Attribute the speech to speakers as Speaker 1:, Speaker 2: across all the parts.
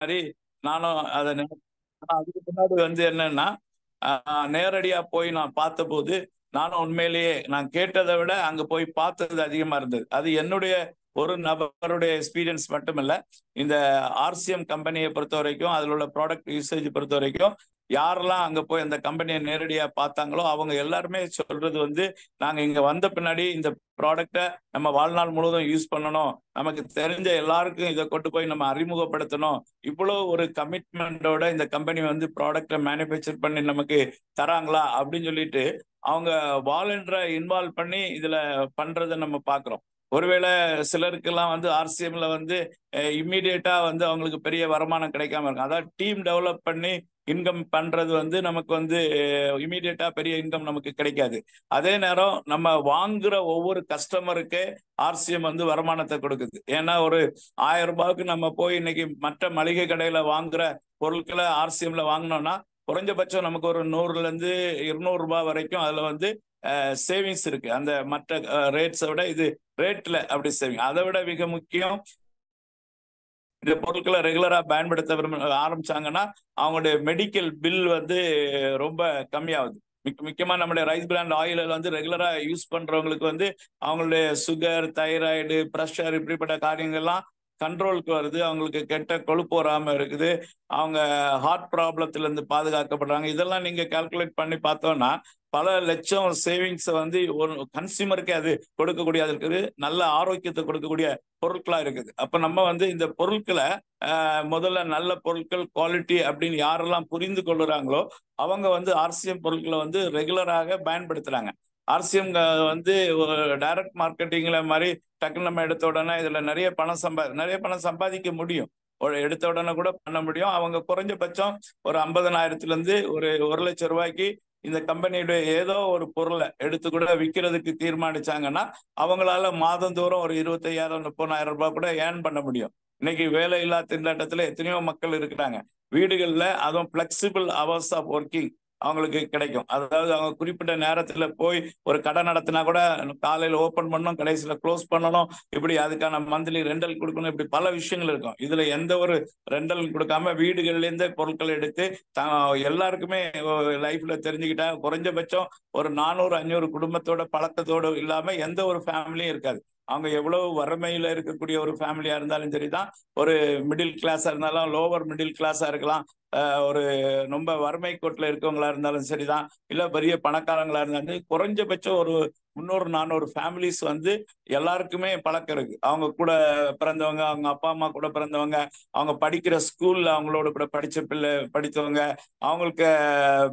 Speaker 1: மாதிரி நானும் அதை அதுக்கு முன்னாடி வந்து என்னன்னா நேரடியா போய் நான் பார்த்தபோது நானும் உண்மையிலேயே நான் கேட்டதை விட அங்க போய் பார்த்தது அதிகமா இருந்தது. அது என்னுடைய ஒரு நபருடைய எக்ஸ்பீரியன்ஸ் மட்டுமல்ல, இந்த ஆர்சிஎம் கம்பெனியை பொறுத்த வரைக்கும், அதில் உள்ள ப்ராடக்ட் யூசேஜ் பொறுத்த வரைக்கும் யாரெல்லாம் அங்க போய் அந்த கம்பெனியை நேரடியா பார்த்தாங்களோ அவங்க எல்லாருமே சொல்றது வந்து, நாங்க இங்க வந்த பின்னாடி இந்த ப்ராடக்டை நம்ம வாழ்நாள் முழுவதும் யூஸ் பண்ணணும், நமக்கு தெரிஞ்ச எல்லாருக்கும் இதை கொண்டு போய் நம்ம அறிமுகப்படுத்தணும், இவ்வளவு ஒரு கமிட்மெண்டோட இந்த கம்பெனி வந்து ப்ராடக்டை மேனுஃபேக்சர் பண்ணி நமக்கு தராங்களா அப்படின்னு சொல்லிட்டு அவங்க வாலண்டரா இன்வால்வ் பண்ணி இதுல பண்றதை நம்ம பாக்குறோம். ஒருவேளை சிலருக்கெல்லாம் வந்து ஆர்சிஎம்ல வந்து இம்மிடியேட்டா வந்து அவங்களுக்கு பெரிய வருமானம் கிடைக்காம இருக்கும். அதாவது டீம் டெவலப் பண்ணி இன்கம் பண்றது வந்து நமக்கு வந்து இமீடியட்டா பெரிய இன்கம் நமக்கு கிடைக்காது. அதே நேரம் நம்ம வாங்குற ஒவ்வொரு கஸ்டமருக்கு ஆர்சிஎம் வந்து வருமானத்தை கொடுக்குது. ஏன்னா ஒரு 1000 ரூபாய்க்கு நம்ம போய் இன்னைக்கு மற்ற மளிகை கடையில வாங்குற பொருட்களை ஆர்சிஎம்ல வாங்கினோம்னா குறைஞ்சபட்சம் நமக்கு ஒரு 100ல இருந்து 200 ரூபாய் வரைக்கும் அதுல வந்து சேவிங்ஸ் இருக்கு. அந்த மற்ற ரேட்ஸை விட இது ரேட்ல அப்படி சேவிங். அதை விட மிக முக்கியம், இந்த பொருட்களை ரெகுலரா பயன்படுத்த ஆரம்பிச்சாங்கன்னா அவங்களுடைய மெடிக்கல் பில் வந்து ரொம்ப கம்மியாகுது. முக்கியமா நம்மளுடைய ரைஸ் பிராண்ட் ஆயில் வந்து ரெகுலரா யூஸ் பண்றவங்களுக்கு வந்து அவங்களுடைய சுகர், தைராய்டு, ப்ரெஷர் இப்படிப்பட்ட காரியங்கள்லாம் கண்ட்ரோலுக்கு வருது. அவங்களுக்கு கெட்ட கொழுப்பு வராம இருக்குது. அவங்க ஹார்ட் ப்ராப்ளத்துல இருந்து பாதுகாக்கப்படுறாங்க. இதெல்லாம் நீங்க கால்குலேட் பண்ணி பார்த்தோம்னா பல லட்சம் சேவிங்ஸ் வந்து ஒரு கன்சியூமருக்கே அது கொடுக்கக்கூடிய, அது இருக்குது, நல்ல ஆரோக்கியத்தை கொடுக்கக்கூடிய பொருட்களா இருக்குது. அப்ப நம்ம வந்து இந்த பொருட்களை முதல்ல நல்ல பொருட்கள் குவாலிட்டி அப்படின்னு யாரெல்லாம் புரிந்து கொள்ளுறாங்களோ அவங்க வந்து ஆர்சிஎம் பொருட்களை வந்து ரெகுலராக பயன்படுத்துறாங்க. ஆர்சிஎம் வந்து ஒரு டைரக்ட் மார்க்கெட்டிங்ல மாதிரி டக்குன்னு நம்ம எடுத்த உடனே இதுல நிறைய பணம் சம்பாதிக்க முடியும். எடுத்த உடனே கூட பண்ண முடியும். அவங்க குறைஞ்சபட்சம் ஒரு 50,000 இருந்து ஒரு 1,00,000 ரூபாய்க்கு இந்த கம்பெனியுடைய ஏதோ ஒரு பொருளை எடுத்து கூட விற்கிறதுக்கு தீர்மானிச்சாங்கன்னா அவங்களால மாதந்தோறும் ஒரு 25,000 30,000 ரூபாய் கூட ஏர்ன் பண்ண முடியும். இன்னைக்கு வேலையில்லா திண்டாட்டத்துல எத்தனையோ மக்கள் இருக்கிறாங்க. வீடுகள்ல அதுவும் பிளெக்சிபிள் ஹவர்ஸ் ஆஃப் ஒர்க்கிங் அவங்களுக்கு கிடைக்கும். அதாவது அவங்க குறிப்பிட்ட நேரத்துல போய் ஒரு கடை நடத்தினா கூட காலையில ஓபன் பண்ணணும், கடைசியில க்ளோஸ் பண்ணணும், இப்படி அதுக்கான மந்த்லி ரெண்டல் கொடுக்கணும், இப்படி பல விஷயங்கள் இருக்கும். இதுல எந்த ஒரு ரெண்டல் கொடுக்காம வீடுகள்ல இருந்தே பொருட்கள் எடுத்து எல்லாருக்குமே லைஃப்ல தெரிஞ்சுக்கிட்டா குறைஞ்சபட்சம் ஒரு 400-500 குடும்பத்தோட பழக்கத்தோடு இல்லாம எந்த ஒரு ஃபேமிலியும் இருக்காது. அவங்க எவ்வளவு வறுமையில இருக்கக்கூடிய ஒரு ஃபேமிலியா இருந்தாலும் சரிதான், ஒரு மிடில் கிளாஸா இருந்தாலும், லோவர் மிடில் கிளாஸா இருக்கலாம், ஒரு ரொம்ப வறுமை கோட்டில் இருக்கவங்களா இருந்தாலும் சரிதான், இல்ல பெரிய பணக்காரங்களா இருந்தாலும் குறைஞ்சபட்சம் ஒரு 300-400 ஃபேமிலிஸ் வந்து எல்லாருக்குமே பழக்கம் இருக்கு. அவங்க கூட பிறந்தவங்க, அவங்க அப்பா அம்மா கூட பிறந்தவங்க, அவங்க படிக்கிற ஸ்கூல்ல அவங்களோட கூட படித்தவங்க, அவங்களுக்கு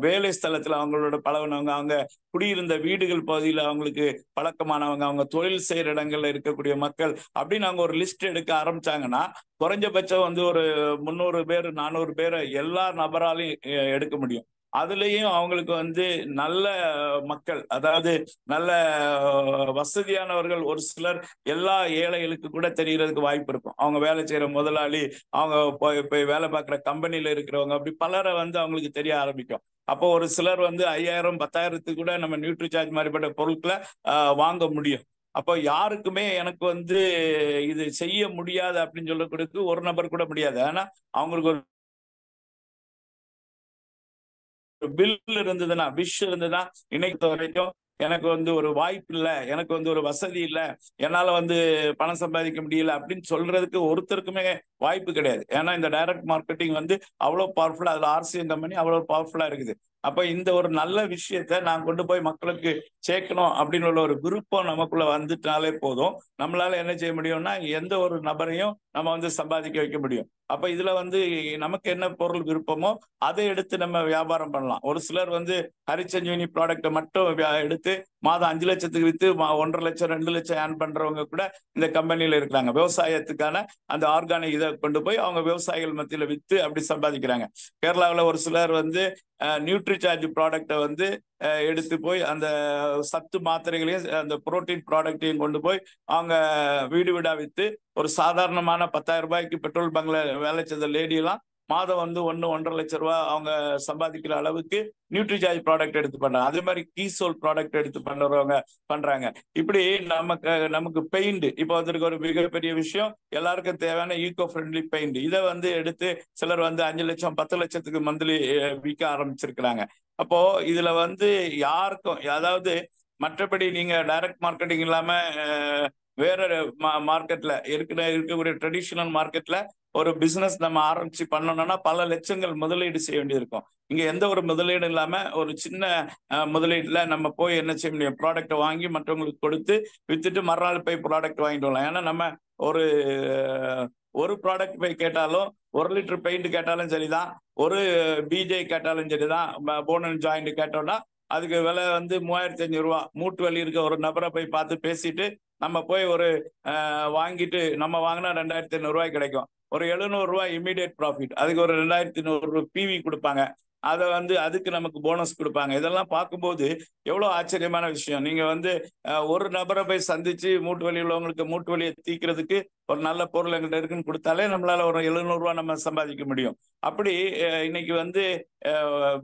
Speaker 1: வேலை ஸ்தலத்துல அவங்களோட பழகினவங்க, அவங்க குடியிருந்த வீடுகள் பகுதியில் அவங்களுக்கு பழக்கமானவங்க, அவங்க தொழில் செய்யற இடங்கள்ல இருக்கக்கூடிய மக்கள் அப்படின்னு அவங்க ஒரு லிஸ்ட் எடுக்க ஆரம்பிச்சாங்கன்னா குறைஞ்சபட்சம் வந்து ஒரு 300 பேர் 400 பேரை எல்லா நபராலையும் எடுக்க முடியும். அதுலயும் அவங்களுக்கு வந்து நல்ல மக்கள், அதாவது நல்ல வசதியானவர்கள் ஒரு சிலர் எல்லா ஏழைகளுக்கு கூட தெரியறதுக்கு வாய்ப்பு இருக்கும். அவங்க வேலை செய்யற முதலாளி, அவங்க போய் வேலை பார்க்குற கம்பெனில இருக்கிறவங்க, அப்படி பலரை வந்து அவங்களுக்கு தெரிய ஆரம்பிக்கும். அப்போ ஒரு சிலர் வந்து 5,000 10,000த்துக்கு கூட நம்ம நியூட்ரி சார்ஜ் மாதிரிப்பட்ட பொருட்களை வாங்க முடியும். அப்போ யாருக்குமே எனக்கு வந்து இது செய்ய முடியாது அப்படின்னு சொல்லக்கூடிய ஒரு நபர் கூட முடியாது. ஆனா அவங்களுக்கு ஒரு பில் இருந்ததுன்னா, விஷ் இருந்ததுன்னா, இன்னைக்கு வரைக்கும் எனக்கு வந்து ஒரு வாய்ப்பு இல்லை, எனக்கு வந்து ஒரு வசதி இல்லை, என்னால வந்து பணம் சம்பாதிக்க முடியல அப்படின்னு சொல்றதுக்கு ஒருத்தருக்குமே வாய்ப்பு கிடையாது. ஏன்னா இந்த டைரக்ட் மார்க்கெட்டிங் வந்து அவ்வளவு பவர்ஃபுல்லா, அதுல ஆர்சிஎம் கம்பெனி அவ்வளவு பவர்ஃபுல்லா இருக்குது. அப்ப இந்த ஒரு நல்ல விஷயத்த நான் கொண்டு போய் மக்களுக்கு சேர்க்கணும் அப்படின்னு உள்ள ஒரு விருப்பம் நமக்குள்ள வந்துட்டாலே போதும், நம்மளால என்ன செய்ய முடியும்னா எந்த ஒரு நபரையும் நம்ம வந்து சம்பாதிக்க வைக்க முடியும். அப்ப இதுல வந்து நமக்கு என்ன பொருள் விருப்பமோ அதை எடுத்து நம்ம வியாபாரம் பண்ணலாம். ஒரு சிலர் வந்து ஹரிச்சஞ்சீனி ப்ராடக்டை மட்டும் எடுத்து மாதம் 5 லட்சத்துக்கு வித்து 1,50,000 2 லட்சம் ஏர்ன் பண்றவங்க கூட இந்த கம்பெனில இருக்கிறாங்க. விவசாயத்துக்கான அந்த ஆர்கானிக் இதை கொண்டு போய் அவங்க விவசாயிகள் மத்தியில வித்து அப்படி சம்பாதிக்கிறாங்க. கேரளாவில் ஒரு சிலர் வந்து நியூட்ரி சார்ஜ் ப்ராடக்டை வந்து எடுத்து போய் அந்த சத்து மாத்திரைகளையும் அந்த புரோட்டீன் ப்ராடக்டையும் கொண்டு போய் அவங்க வீடு வீடா வித்து ஒரு சாதாரணமான 10,000 ரூபாய்க்கு பெட்ரோல் பங்க்ல வேலை செய்த லேடி எல்லாம் மாதம் வந்து 1-1.5 லட்சம் ரூபாய் அவங்க சம்பாதிக்கிற அளவுக்கு நியூட்ரிஜார்ஜ் ப்ராடக்ட் எடுத்து பண்றாங்க. அதே மாதிரி கீசோல் ப்ராடக்ட் எடுத்து பண்றவங்க பண்றாங்க. இப்படி நமக்கு பெயிண்ட் இப்போ அதற்கு ஒரு மிகப்பெரிய விஷயம், எல்லாருக்கும் தேவையான ஈகோ ஃப்ரெண்ட்லி பெயிண்ட். இதை வந்து எடுத்து சிலர் வந்து 5 லட்சம் 10 லட்சத்துக்கு மந்த்லி விற்க ஆரம்பிச்சிருக்கிறாங்க. அப்போ இதுல வந்து யாருக்கும், அதாவது மற்றபடி நீங்க டைரக்ட் மார்க்கெட்டிங் இல்லாம வேற மார்க்கெட்ல இருக்கக்கூடிய ட்ரெடிஷனல் மார்க்கெட்ல ஒரு பிசினஸ் நம்ம ஆரம்பிச்சு பண்ணணும்னா பல லட்சங்கள் முதலீடு செய்ய வேண்டியிருக்கும். இங்க எந்த ஒரு முதலீடு இல்லாம ஒரு சின்ன முதலீடுல நம்ம போய் என்ன செய்ய முடியும், ப்ராடக்ட் வாங்கி மற்றவங்களுக்கு கொடுத்து வித்துட்டு மறுநாள் போய் ப்ராடக்ட் வாங்கிட்டு வரலாம். ஏன்னா நம்ம ஒரு ஒரு ப்ராடக்ட் போய் கேட்டாலும், 1 லிட்டர் பெயிண்ட் கேட்டாலும் சரிதான், ஒரு பிஜே கேட்டாலும் சரிதான், போன் அண்ட் ஜாயிண்ட் கேட்டோம்னா அதுக்கு விலை வந்து 3500 ரூபா. மூட்டு வலி இருக்க ஒரு நபரை போய் பார்த்து பேசிட்டு நம்ம போய் ஒரு வாங்கிட்டு நம்ம வாங்கினா 2500 ரூபாய் கிடைக்கும். ஒரு 700 ரூபாய் இமீடியட் ப்ராஃபிட். அதுக்கு ஒரு 2100 பிவி கொடுப்பாங்க. அதை வந்து அதுக்கு நமக்கு போனஸ் கொடுப்பாங்க. இதெல்லாம் பார்க்கும்போது எவ்வளவு ஆச்சரியமான விஷயம். நீங்க வந்து ஒரு நபரை போய் சந்திச்சு மூட்டு வலி உள்ளவங்களுக்கு மூட்டு வலியை தீக்கிறதுக்கு ஒரு நல்ல பொருள் எங்கிட்ட இருக்குன்னு கொடுத்தாலே நம்மளால ஒரு 700 ரூபாய் நம்ம சம்பாதிக்க முடியும். அப்படி இன்னைக்கு வந்து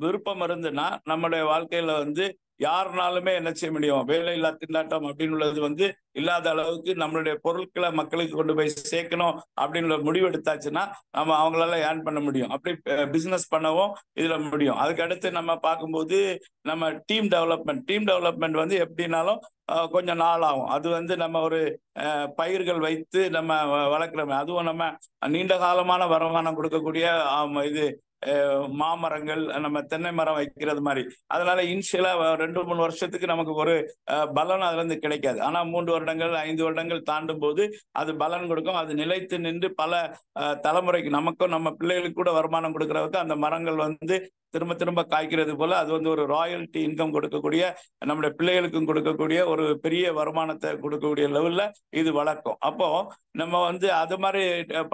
Speaker 1: விருப்பம் இருந்துன்னா நம்மளுடைய வாழ்க்கையில வந்து யாருனாலுமே என்ன செய்ய முடியும், வேலையில்லா திண்டாட்டம் அப்படின்னு உள்ளது வந்து இல்லாத அளவுக்கு நம்மளுடைய பொருட்களை மக்களுக்கு கொண்டு போய் சேர்க்கணும் அப்படின்னு முடிவு எடுத்தாச்சுன்னா நம்ம அவங்களால ஏர்ன் பண்ண முடியும். அப்படி பிசினஸ் பண்ணவும் இதுல முடியும். அதுக்கு அடுத்து நம்ம பார்க்கும்போது நம்ம டீம் டெவலப்மெண்ட் வந்து எப்படின்னாலும் கொஞ்சம் நாள் ஆகும். அது வந்து நம்ம ஒரு பயிர்கள் வைத்து நம்ம வளர்க்குறோம். அதுவும் நம்ம நீண்ட காலமான வருமானம் கொடுக்கக்கூடிய இது மாமரங்கள், நம்ம தென்னை மரம் வைக்கிறது மாதிரி. அதனால இனிஷியலா 2-3 வருஷத்துக்கு நமக்கு ஒரு பலன் அதுல இருந்து கிடைக்காது. ஆனா 3 வருடங்கள் 5 வருடங்கள் தாண்டும் போது அது பலன் கொடுக்கும். அது நிலைத்து நின்று பல தலைமுறைக்கு நமக்கும் நம்ம பிள்ளைகளுக்கு கூட வருமானம் கொடுக்கறதுக்கு அந்த மரங்கள் வந்து திரும்ப திரும்ப காய்க்கிறது போல அது வந்து ஒரு ராயல்டி இன்கம் கொடுக்கக்கூடிய, நம்முடைய பிள்ளைகளுக்கும் கொடுக்கக்கூடிய ஒரு பெரிய வருமானத்தை கொடுக்கக்கூடிய லெவல்ல இது வளர்க்கும். அப்போ நம்ம வந்து அது மாதிரி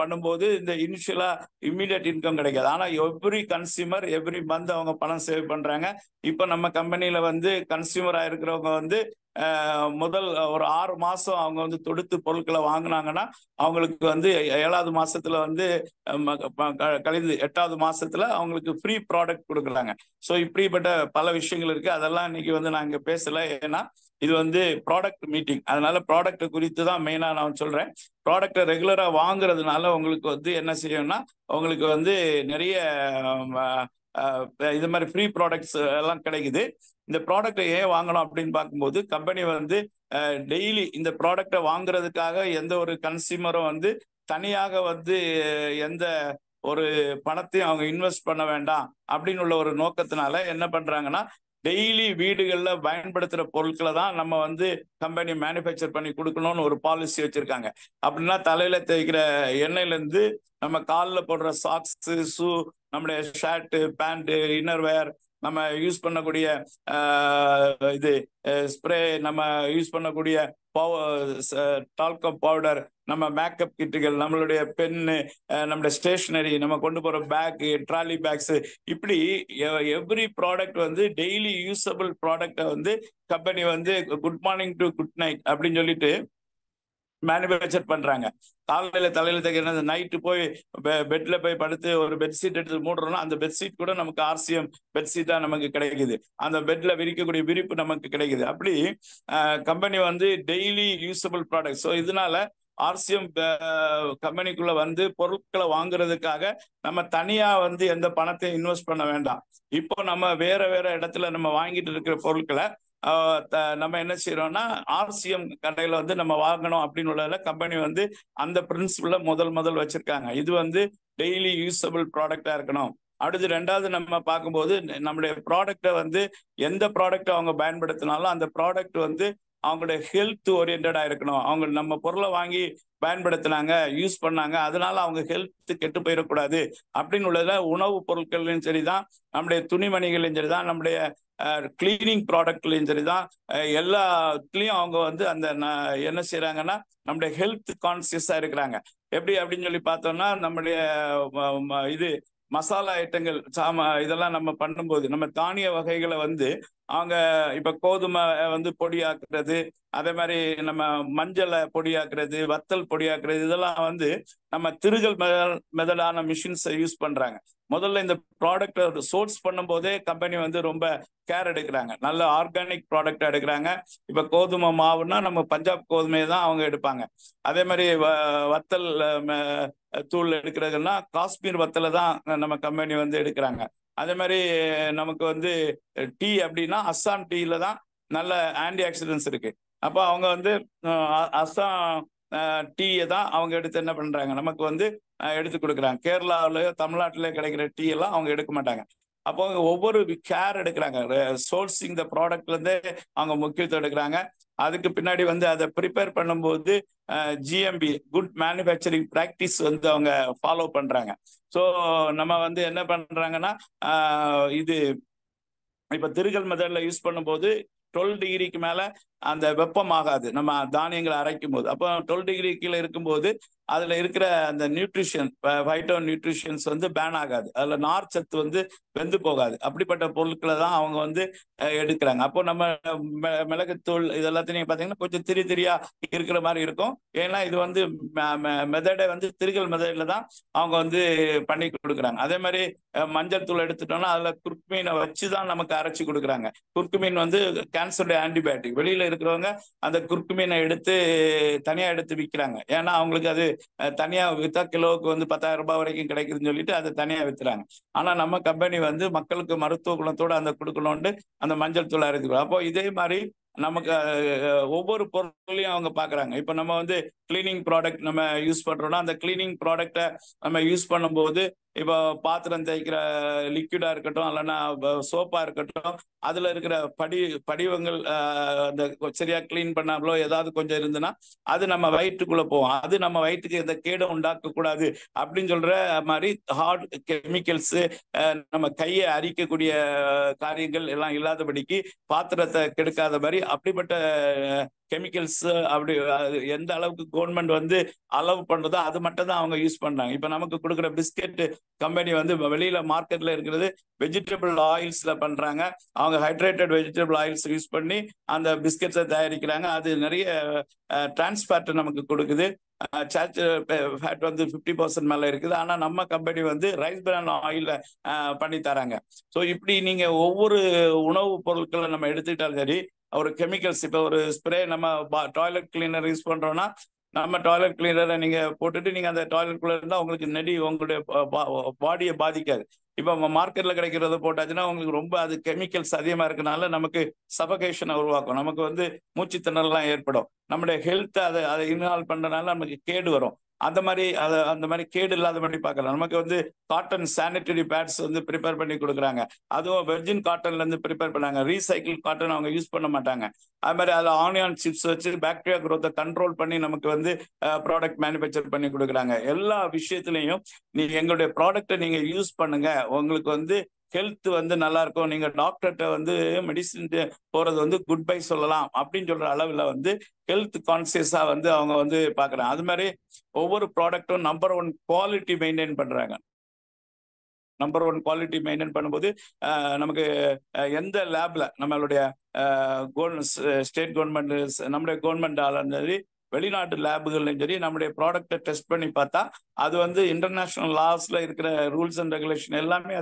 Speaker 1: பண்ணும்போது இந்த இனிஷியலா இம்மீடியட் இன்கம் கிடைக்காது. ஆனா எவ்ரி கன்சியூமர் எவ்ரி மந்த் அவங்க பணம் சேவ் பண்றாங்க. இப்ப நம்ம கம்பெனில வந்து கன்சியூமரா இருக்கிறவங்க வந்து முதல் ஒரு 6 மாசம் அவங்க வந்து தொடுத்து பொருட்களை வாங்கினாங்கன்னா அவங்களுக்கு வந்து 7வது மாசத்துல வந்து கழிந்து 8வது மாசத்துல அவங்களுக்கு ஃப்ரீ ப்ராடக்ட் கொடுக்குறாங்க. ஸோ இப்படிப்பட்ட பல விஷயங்கள் இருக்கு. அதெல்லாம் இன்னைக்கு வந்து நான் இங்க பேசல, ஏன்னா இது வந்து ப்ராடக்ட் மீட்டிங். அதனால ப்ராடக்ட் குறித்து தான் மெயினா நான் சொல்றேன். ப்ராடக்டை ரெகுலரா வாங்குறதுனால உங்களுக்கு வந்து என்ன செய்யும்னா உங்களுக்கு வந்து நிறைய இது மாதிரி ஃப்ரீ ப்ராடக்ட்ஸ் எல்லாம் கிடைக்குது. இந்த ப்ராடக்டை ஏன் வாங்கணும் அப்படின்னு பார்க்கும்போது கம்பெனி வந்து டெய்லி இந்த ப்ராடக்டை வாங்குறதுக்காக எந்த ஒரு கன்சியூமரும் வந்து தனியாக வந்து எந்த ஒரு பணத்தையும் அவங்க இன்வெஸ்ட் பண்ண வேண்டாம் அப்படின்னு உள்ள ஒரு நோக்கத்தினால என்ன பண்றாங்கன்னா டெய்லி வீடுகள்ல பயன்படுத்துற பொருட்களை தான் நம்ம வந்து கம்பெனி மேனுஃபேக்சர் பண்ணி கொடுக்கணும்னு ஒரு பாலிசி வச்சிருக்காங்க. அப்படின்னா தலையில தேய்க்கிற எண்ணெயில இருந்து நம்ம காலில் போடுற சாக்ஸ், ஷூ, நம்முடைய ஷர்ட், பேண்ட், இன்னர்வேர், நம்ம யூஸ் பண்ணக்கூடிய இது ஸ்ப்ரே, நம்ம யூஸ் பண்ணக்கூடிய டால்கம் பவுடர், நம்ம மேக்கப் கிட்டுகள், நம்மளுடைய பென்னு, நம்மளுடைய ஸ்டேஷனரி, நம்ம கொண்டு போற பேக், ட்ராலி பேக்ஸ், இப்படி எவ்ரி ப்ராடக்ட் வந்து டெய்லி யூஸபிள் ப்ராடக்டை வந்து கம்பெனி வந்து good morning to good night அப்படின்னு சொல்லிட்டு மேனுஃபேக்சர் பண்றாங்க. காலையில தலையில தைக்கிறது, நைட்டு போய் பெட்ல போய் படுத்து ஒரு பெட்ஷீட் எடுத்து மூடுறோம்னா அந்த பெட்ஷீட் கூட நமக்கு ஆர்சிஎம் பெட்ஷீட்டா நமக்கு கிடைக்குது. அந்த பெட்ல விரிக்கக்கூடிய விரிப்பு நமக்கு கிடைக்குது. அப்படி கம்பெனி வந்து டெய்லி யூஸபிள் ப்ராடக்ட். ஸோ இதனால ஆர்சிஎம் கம்பெனிக்குள்ள வந்து பொருட்களை வாங்குறதுக்காக நம்ம தனியா வந்து எந்த பணத்தையும் இன்வெஸ்ட் பண்ண வேண்டாம். இப்போ நம்ம வேற வேற இடத்துல நம்ம வாங்கிட்டு இருக்கிற பொருட்களை நம்ம என்ன செய்யறோம்னா ஆர்சிஎம் கடையில வந்து நம்ம வாங்கணும் அப்படின்னு உள்ளதுல கம்பெனி வந்து அந்த பிரின்சிபிள முதல் வச்சிருக்காங்க. இது வந்து டெய்லி யூஸபிள் ப்ராடக்டா இருக்கணும். அடுத்து 2வது நம்ம பார்க்கும்போது நம்மளுடைய ப்ராடக்டை வந்து எந்த ப்ராடக்ட் அவங்க பயன்படுத்தினாலும் அந்த ப்ராடக்ட் வந்து அவங்களுடைய ஹெல்த் ஓரியன்டா இருக்கணும். அவங்க நம்ம பொருளை வாங்கி பயன்படுத்தினாங்க, யூஸ் பண்ணாங்க, அதனால அவங்க ஹெல்த் கெட்டு போயிடக்கூடாது அப்படின்னு உள்ளதுல உணவுப் பொருட்கள்லையும் சரிதான், நம்முடைய துணிமணிகளையும் சரிதான், நம்முடைய கிளீனிங் ப்ராடக்ட்லையும் சரிதான், எல்லாத்துலயும் அவங்க வந்து அந்த என்ன செய்யறாங்கன்னா நம்முடைய ஹெல்த் கான்சியஸா இருக்கிறாங்க. எப்படி அப்படின்னு சொல்லி பார்த்தோம்னா நம்முடைய இது மசாலா ஐட்டங்கள் இதெல்லாம் நம்ம பண்ணும்போது நம்ம தானிய வகைகளை வந்து அவங்க இப்ப கோதுமை வந்து பொடியாக்குறது, அதே மாதிரி நம்ம மஞ்சளை பொடியாக்குறது, வத்தல் பொடியாக்குறது, இதெல்லாம் வந்து நம்ம திருகல் மெதடான மிஷின்ஸ் யூஸ் பண்றாங்க. முதல்ல இந்த ப்ராடக்ட் சோர்ஸ் பண்ணும் போதே கம்பெனி வந்து ரொம்ப கேர் எடுக்கிறாங்க, நல்ல ஆர்கானிக் ப்ராடக்ட் எடுக்கிறாங்க. இப்ப கோதுமை மாவுன்னா நம்ம பஞ்சாப் கோதுமையை தான் அவங்க எடுப்பாங்க. அதே மாதிரி வத்தல் தூள் எடுக்கிறதுனா காஷ்மீர் வத்தலை தான் நம்ம கம்பெனி வந்து எடுக்கிறாங்க. அதே மாதிரி நமக்கு வந்து டீ அப்படின்னா அஸ்ஸாம் டீல தான் நல்ல ஆன்டி ஆக்சிடென்ட்ஸ் இருக்கு. அப்போ அவங்க வந்து அஸ்ஸாம் டீயை தான் அவங்க எடுத்து என்ன பண்றாங்க, நமக்கு வந்து எடுத்து கொடுக்குறாங்க. கேரளாவிலயோ தமிழ்நாட்டிலயோ கிடைக்கிற டீ எல்லாம் அவங்க எடுக்க மாட்டாங்க. அப்போ ஒவ்வொரு கேர் எடுக்கிறாங்க, சோர்சிங் த ப்ராடக்ட்ல இருந்தே அவங்க முக்கியத்துவம் எடுக்கிறாங்க. அதுக்கு பின்னாடி வந்து அதை ப்ரிப்பேர் பண்ணும்போது ஜிஎம்பி குட் மேனுஃபேக்சரிங் ப்ராக்டிஸ் வந்து அவங்க ஃபாலோ பண்றாங்க. ஸோ நம்ம வந்து என்ன பண்றாங்கன்னா இது இப்ப திருகல் மெத்தட்ல யூஸ் பண்ணும்போது 12 டிகிரிக்கு மேல அந்த வெப்பம் ஆகாது நம்ம தானியங்களை அரைக்கும் போது. அப்போ 12 டிகிரி கீழே இருக்கும்போது அதுல இருக்கிற அந்த நியூட்ரிஷன், வைட்டோ நியூட்ரிஷன்ஸ் வந்து பேன் ஆகாது, அதுல நார் சத்து வந்து வெந்து போகாது. அப்படிப்பட்ட பொருட்களை தான் அவங்க வந்து எடுக்கிறாங்க. அப்போ நம்ம மிளகுத்தூள் இது எல்லாத்தையும் பாத்தீங்கன்னா கொஞ்சம் திரி திரியா இருக்கிற மாதிரி இருக்கும். ஏன்னா இது வந்து மெதடை வந்து திருகல் மெதட்ல தான் அவங்க வந்து பண்ணி கொடுக்குறாங்க. அதே மாதிரி மஞ்சள் தூள் எடுத்துட்டோம்னா அதுல குர்குமீனை வச்சுதான் நமக்கு அரைச்சி கொடுக்குறாங்க. குர்குமீன் வந்து கேன்சருடைய ஆன்டிபயோட்டிக். வெளியில இருக்கிறவங்க அந்த குர்குமீனை எடுத்து தனியா எடுத்து விற்கிறாங்க. ஏன்னா அவங்களுக்கு அது தனியா வித்தா கிலோவுக்கு வந்து 10,000 ரூபாய் வரைக்கும் கிடைக்குதுன்னு சொல்லிட்டு அதை தனியா வித்துறாங்க. ஆனா நம்ம கம்பெனி வந்து மக்களுக்கு மருத்துவ குணத்தோட அந்த கொடுக்கணும்னு அந்த மஞ்சள் தூள் அரைத்து. அப்போ இதே மாதிரி நமக்கு ஒவ்வொரு பொருளையும் அவங்க பாக்குறாங்க. இப்ப நம்ம வந்து கிளீனிங் ப்ராடக்ட் நம்ம யூஸ் பண்றோம்னா அந்த கிளீனிங் ப்ராடக்டை நம்ம யூஸ் பண்ணும்போது இப்போ பாத்திரம் தேய்க்கிற லிக்விடா இருக்கட்டும், இல்லைன்னா சோப்பா இருக்கட்டும், அதுல இருக்கிற படிவங்கள் அந்த சரியா கிளீன் பண்ணாமலோ ஏதாவது கொஞ்சம் இருந்துன்னா அது நம்ம வயிற்றுக்குள்ள போகும். அது நம்ம வயிற்றுக்கு எந்த கேடும் உண்டாக்க கூடாது அப்படின்னு சொல்ற மாதிரி ஹார்ட் கெமிக்கல்ஸ், நம்ம கையை அரிக்கக்கூடிய காரியங்கள் எல்லாம் இல்லாதபடிக்கு, பாத்திரத்தை கெடுக்காத மாதிரி அப்படிப்பட்ட கெமிக்கல்ஸ் அப்படி எந்த அளவுக்கு கவர்மெண்ட் வந்து அலோவ் பண்றதோ அது மட்டும் தான் அவங்க யூஸ் பண்றாங்க. இப்ப நமக்கு கொடுக்குற பிஸ்கெட் கம்பெனி வந்து வெளியில மார்க்கெட்ல இருக்கிறது வெஜிடபிள் ஆயில்ஸ்ல பண்றாங்க. அவங்க ஹைட்ரேட்டட் வெஜிடபிள் ஆயில்ஸ் யூஸ் பண்ணி அந்த பிஸ்கெட்ஸை தயாரிக்கிறாங்க. அது நிறைய டிரான்ஸ்பேட் நமக்கு கொடுக்குது. ஃபேட் வந்து 50% மேல இருக்குது. ஆனா நம்ம கம்பெனி வந்து ரைஸ் பிரான் ஆயில பண்ணி தராங்க. ஸோ இப்படி நீங்க ஒவ்வொரு உணவு பொருட்களை நம்ம எடுத்துக்கிட்டாலும் சரி, ஒரு கெமிக்கல்ஸ், இப்போ ஒரு ஸ்ப்ரே நம்ம டாய்லெட் கிளீனர் யூஸ் பண்றோம்னா நம்ம டாய்லெட் கிளீனரை நீங்க போட்டுட்டு நீங்க அந்த டாய்லெட் குள்ள இருந்தா உங்களுக்கு நெடி உங்களுடைய பாடியை பாதிக்காது. இப்போ மார்க்கெட்ல கிடைக்கிறத போட்டாச்சுன்னா உங்களுக்கு ரொம்ப அது கெமிக்கல்ஸ் அதிகமா இருக்கனால நமக்கு சஃபகேஷனை உருவாக்கும், நமக்கு வந்து மூச்சு திணறலாம் ஏற்படும். நம்முடைய ஹெல்த் அதை இன்ஹால் பண்றதுனால நமக்கு கேடு வரும். அந்த மாதிரி கேடு இல்லாத மாதிரி பார்க்கலாம். நமக்கு வந்து காட்டன் சானிட்டரி பேட்ஸ் வந்து ப்ரிப்பேர் பண்ணி கொடுக்குறாங்க. அதுவும் வெர்ஜின் காட்டன்ல இருந்து ப்ரிப்பேர் பண்ணாங்க. ரீசைக்கிள் காட்டன் அவங்க யூஸ் பண்ண மாட்டாங்க. அது மாதிரி அதில் ஆனியான் சிப்ஸ் வச்சு பாக்டீரியா குரோத்தை கண்ட்ரோல் பண்ணி நமக்கு வந்து ப்ராடக்ட் மேனுஃபேக்சர் பண்ணி கொடுக்குறாங்க. எல்லா விஷயத்துலையும் நீங்க எங்களுடைய ப்ராடக்டை நீங்க யூஸ் பண்ணுங்க, உங்களுக்கு வந்து ஹெல்த் வந்து நல்லா இருக்கும். நீங்க டாக்டர்கிட்ட வந்து மெடிசின் போறது வந்து குட் பை சொல்லலாம் அப்படின்னு சொல்ற அளவுல வந்து ஹெல்த் கான்சியஸா வந்து அவங்க வந்து பாக்குறாங்க. அது மாதிரி ஒவ்வொரு ப்ராடக்டும் நம்பர் 1 குவாலிட்டி மெயின்டைன் பண்றாங்க. நம்பர் 1 குவாலிட்டி மெயின்டைன் பண்ணும்போது நமக்கு எந்த லேப்ல நம்மளுடைய ஸ்டேட் கவர்மெண்ட், நம்முடைய கவர்மெண்ட் சரி, வெளிநாட்டு லேபுகள்லையும் சரி, நம்முடைய ப்ராடக்டை டெஸ்ட் பண்ணி பார்த்தா அது வந்து இன்டர்நேஷனல் லாஸ்ல இருக்கிற ரூல்ஸ் அண்ட் ரெகுலேஷன் எல்லாமே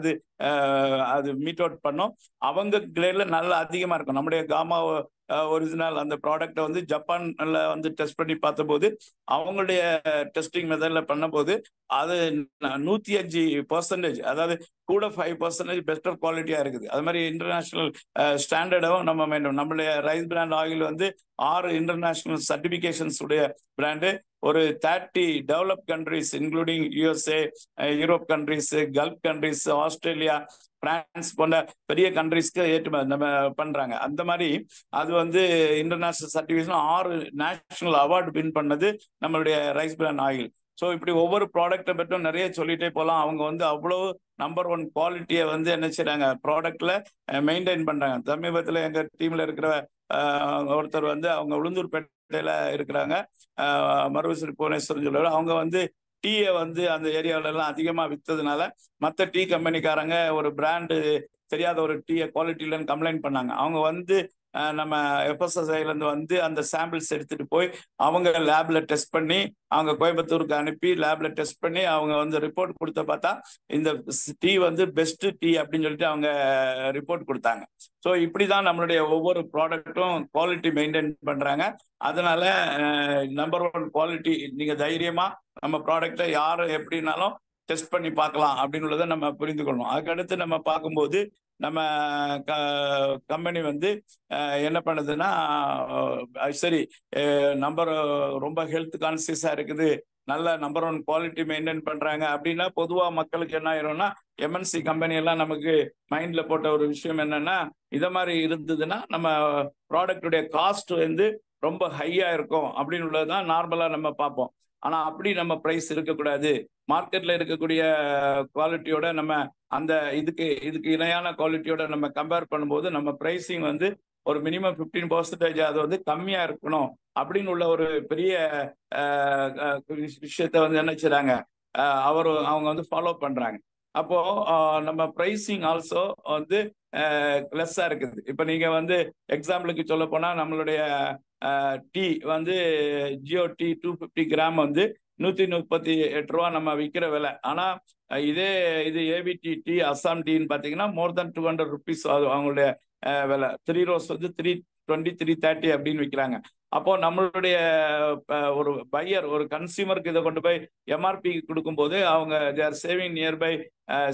Speaker 1: அது மீட் அவுட் பண்ணும். அவங்க கிரேட்ல நல்லா அதிகமா இருக்கும். நம்முடைய காமா ஒரிஜினல் அந்த ப்ராடக்டை வந்து ஜப்பான்ல வந்து டெஸ்ட் பண்ணி பார்த்தபோது அவங்களுடைய டெஸ்டிங் மெத்தட்ல பண்ணும்போது அது 105%, அதாவது கூட 5% பெஸ்டர் குவாலிட்டியா இருக்குது. அது மாதிரி இன்டர்நேஷனல் ஸ்டாண்டர்டும் நம்ம வேண்டும். நம்மளுடைய ரைஸ் பிராண்ட் ஆயில் வந்து 6 இன்டர்நேஷனல் சர்டிபிகேஷன்ஸ் உடைய பிராண்டு. ஒரு 30 develop countries including USA, Europe countries, gulf countries, Australia, France போன்ற பெரிய கண்ட்ரிஸ்க்கு ஏற்றுமதி நம்ம பண்றாங்க. அந்த மாதிரி அது வந்து international certification 6 national award win பண்ணது நம்மளுடைய ரைஸ் பிராண்ட் ஆயில். ஸோ இப்படி ஒவ்வொரு ப்ராடக்டை பற்றும் நிறைய சொல்லிட்டே போகலாம். அவங்க வந்து அவ்வளவு நம்பர் 1 குவாலிட்டியை வந்து என்ன செய்றாங்க, ப்ராடக்ட்ல மெயின்டைன் பண்றாங்க. சமீபத்தில் எங்க டீம்ல இருக்கிற ஒருத்தர் வந்து அவங்க உளுந்தூர்பேட்டையில இருக்கிறாங்க, மருவசூர் புவனேஸ்வரன் சொல்லுவார். அவங்க வந்து டீயை வந்து அந்த ஏரியாவில எல்லாம் அதிகமா வித்ததுனால மற்ற டீ கம்பெனிக்காரங்க ஒரு பிராண்டு தெரியாத ஒரு டீயை குவாலிட்டி இல்லைன்னு கம்ப்ளைண்ட் பண்ணாங்க. அவங்க வந்து நம்ம எஃப்எஸ்எஸ்ஐல இருந்து வந்து அந்த சாம்பிள்ஸ் எடுத்துட்டு போய் அவங்க லேப்ல டெஸ்ட் பண்ணி அவங்க கோயம்புத்தூருக்கு அனுப்பி லேப்ல டெஸ்ட் பண்ணி அவங்க வந்து ரிப்போர்ட் கொடுத்த பார்த்தா இந்த டீ வந்து பெஸ்ட் டீ அப்படின்னு சொல்லிட்டு அவங்க ரிப்போர்ட் கொடுத்தாங்க. ஸோ இப்படிதான் நம்மளுடைய ஒவ்வொரு ப்ராடக்ட்டும் குவாலிட்டி மெயின்டைன் பண்றாங்க. அதனால நம்பர் 1 குவாலிட்டி, நீங்க தைரியமா நம்ம ப்ராடக்டை யாரும் எப்படின்னாலும் டெஸ்ட் பண்ணி பார்க்கலாம் அப்படின்னு நம்ம புரிந்து கொள்ளணும். அதுக்கடுத்து நம்ம பார்க்கும்போது நம்ம கம்பெனி வந்து என்ன பண்ணுதுன்னா, சரி நம்பர் ரொம்ப ஹெல்த் கான்சியஸா இருக்குது, நல்ல நம்பர் 1 குவாலிட்டி மெயின்டைன் பண்றாங்க அப்படின்னா பொதுவா மக்களுக்கு என்ன ஆயிரும்னா, எம்என்சி கம்பெனி எல்லாம் நமக்கு மைண்ட்ல போட்ட ஒரு விஷயம் என்னன்னா, இத மாதிரி இருந்ததுன்னா நம்ம ப்ராடக்டுடைய காஸ்ட் வந்து ரொம்ப ஹையா இருக்கும் அப்படின்னு உள்ளதுதான் நார்மலா நம்ம பார்ப்போம். ஆனா அப்படி நம்ம பிரைஸ் இருக்கக்கூடாது. மார்க்கெட்ல இருக்கக்கூடிய குவாலிட்டியோட நம்ம அந்த இதுக்கு இணையான குவாலிட்டியோட நம்ம கம்பேர் பண்ணும்போது நம்ம பிரைசிங் வந்து ஒரு மினிமம் 15% அது வந்து கம்மியா இருக்கணும் அப்படின்னு உள்ள ஒரு பெரிய விஷயத்த வந்து என்ன செய்றாங்க, அவங்க வந்து ஃபாலோ பண்றாங்க. அப்போ நம்ம பிரைசிங் ஆல்சோ வந்து லெஸ்ஸா இருக்குது. இப்ப நீங்க வந்து எக்ஸாம்பிளுக்கு சொல்ல போனா நம்மளுடைய டீ வந்து ஜியோ டீ 250 கிராம் வந்து 138 ரூபா நம்ம விற்கிற விலை. ஆனா இது ஏபிடி டீ அசாம் டீன்னு பாத்தீங்கன்னா மோர் தென் 200 ருபீஸ் அவங்களுடைய விலை. 3 ரோஸ் வந்து 320 330 அப்படின்னு விற்கிறாங்க. அப்போ நம்மளுடைய ஒரு பையர் ஒரு கன்சியூமருக்கு இதை கொண்டு போய் எம்ஆர்பி கொடுக்கும்போது அவங்க தேர் சேவிங் நியர்பை